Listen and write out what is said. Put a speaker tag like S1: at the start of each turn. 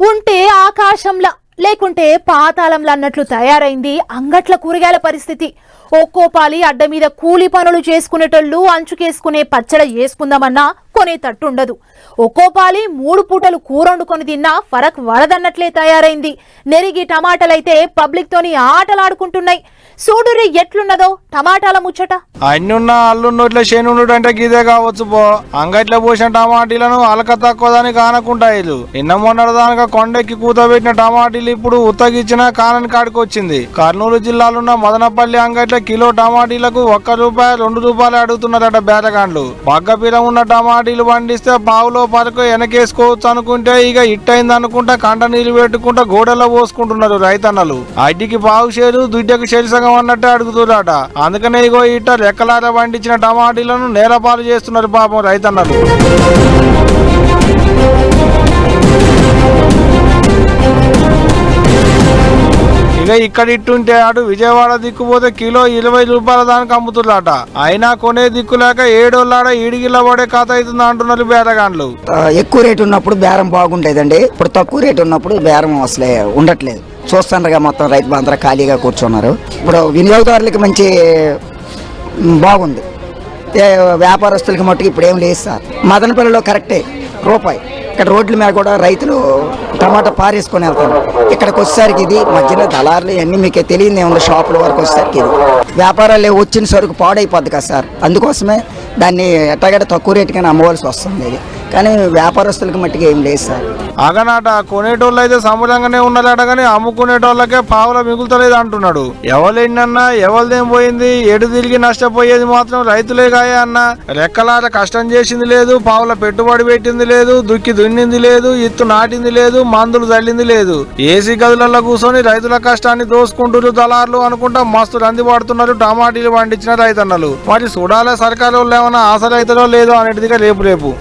S1: ఉంటే ఆకాశంలా లేకుంటే పాతాళంలా అన్నట్లు తయారైంది అంగట్ల కూరగాయల పరిస్థితి. ఒక్కో పాలి అడ్డ మీద కూలి పనులు చేసుకునేటోళ్ళు అంచుకేసుకునే పచ్చడ చేసుకుందామన్నా కొనే తట్టుండదు. ఒక్కో పాలి 3 పూటలు కూరొండుకొని తిన్నా ఫరక్ వడదన్నట్లే తయారైంది. నెరిగి టమాటాలైతే పబ్లిక్ తోని ఆటలాడుకుంటున్నాయి. చూడుర్రి ఎట్లున్నదో టమాటాల ముచ్చట.
S2: అన్నున్న అల్లున్నోట్ల శనుడు అంటే గిదే కావచ్చు పో. అంగట్లో పోసిన టమాటీలను అలక తక్కువదని కానకుంటాయిలు. నిన్న మొన్నటిదానిగా కొండెక్కి కూతబెట్టిన టమాటీలు ఇప్పుడు ఉత్తగిచ్చిన కానని కాడికి వచ్చింది. కర్నూలు జిల్లాలున్న మదనపల్లి అంగట్ల కిలో టమాటీలకు ₹1 ₹2 అడుగుతున్నారట బేరగాండ్లు. పగ్గపీర ఉన్న టమాటీలు పండిస్తే పావులో పరకు వెనకేసుకోవచ్చు అనుకుంటే ఇక ఇట్టయింది అనుకుంటా కంట నీళ్లు పెట్టుకుంటా గోడలో పోసుకుంటున్నారు రైతన్నలు. అడ్డికి పావు షేరు దుడ్డకి షేరు అన్నట్టే అడుగుతున్నారట. అందుకనే ఇగో ఇట్ట రెక్కలార పండించిన టమాటీలను నేలపాలు చేస్తున్నారు పాపం రైతన్నలు. ఇక ఇక్కడ ఇట్టుంటే అటు విజయవాడ దిక్కుపోతే కిలో ₹20 దానికి అమ్ముతున్నారట. అయినా కొనే దిక్కు లేక ఏడోళ్ళాడ ఈడిగిల్ల పడే కథ అవుతుంది అంటున్నారు బేరగాండ్లు.
S3: ఎక్కువ రేటు ఉన్నప్పుడు బేరం బాగుండేదండి. ఇప్పుడు తక్కువ రేటు ఉన్నప్పుడు బేరం అసలే ఉండట్లేదు. చూస్తుండగా మొత్తం రైతు బంధువులు ఖాళీగా కూర్చున్నారు. ఇప్పుడు వినియోగదారులకి మంచి బాగుంది. వ్యాపారస్తులకి మట్టుకు ఇప్పుడు ఏం లేదు సార్. మదనపల్లిలో కరెక్టే రూపాయి. ఇక్కడ రోడ్ల మీద కూడా రైతులు టమాటా పారేసుకొని వెళ్తారు. ఇక్కడికి వచ్చేసరికి ఇది మధ్యలో దళారులు అన్నీ మీకు తెలియదు ఏముంది. షాపుల వరకు వచ్చేసరికి ఇది వ్యాపారాలు వచ్చిన సరుకు పాడైపోద్ది కదా సార్. అందుకోసమే దాన్ని ఎట్టగట్ట తక్కువ రేటుగానే అమ్మవలసి వస్తుంది. ఇది కానీ వ్యాపారస్తులకి మట్టిగా ఏం లేదు సార్.
S2: అగనాట కొనేటోళ్ళు అయితే సమూలంగానే ఉన్నారట కానీ అమ్ముకునేటోళ్ళకే పావుల మిగులుతలేదు అంటున్నాడు. ఎవరిన్నన్నా ఎవరిదేం పోయింది. ఎడు తిరిగి నష్టపోయేది మాత్రం రైతులే కాయ అన్న. రెక్కలాట కష్టం చేసింది లేదు, పావుల పెట్టుబడి పెట్టింది లేదు, దుక్కి దున్నింది లేదు, ఇత్తు నాటింది లేదు, మందులు చల్లింది లేదు. ఏసీ గదులలో కూర్చొని రైతుల కష్టాన్ని దోసుకుంటూ దళార్లు అనుకుంటా మస్తు రంది పడుతున్నారు టమాటీలు పండించిన రైతన్నలు. మరి చూడాలే సర్కారు వాళ్ళు ఏమైనా ఆశ రైతులో లేదో అనేటిదిగా రేపు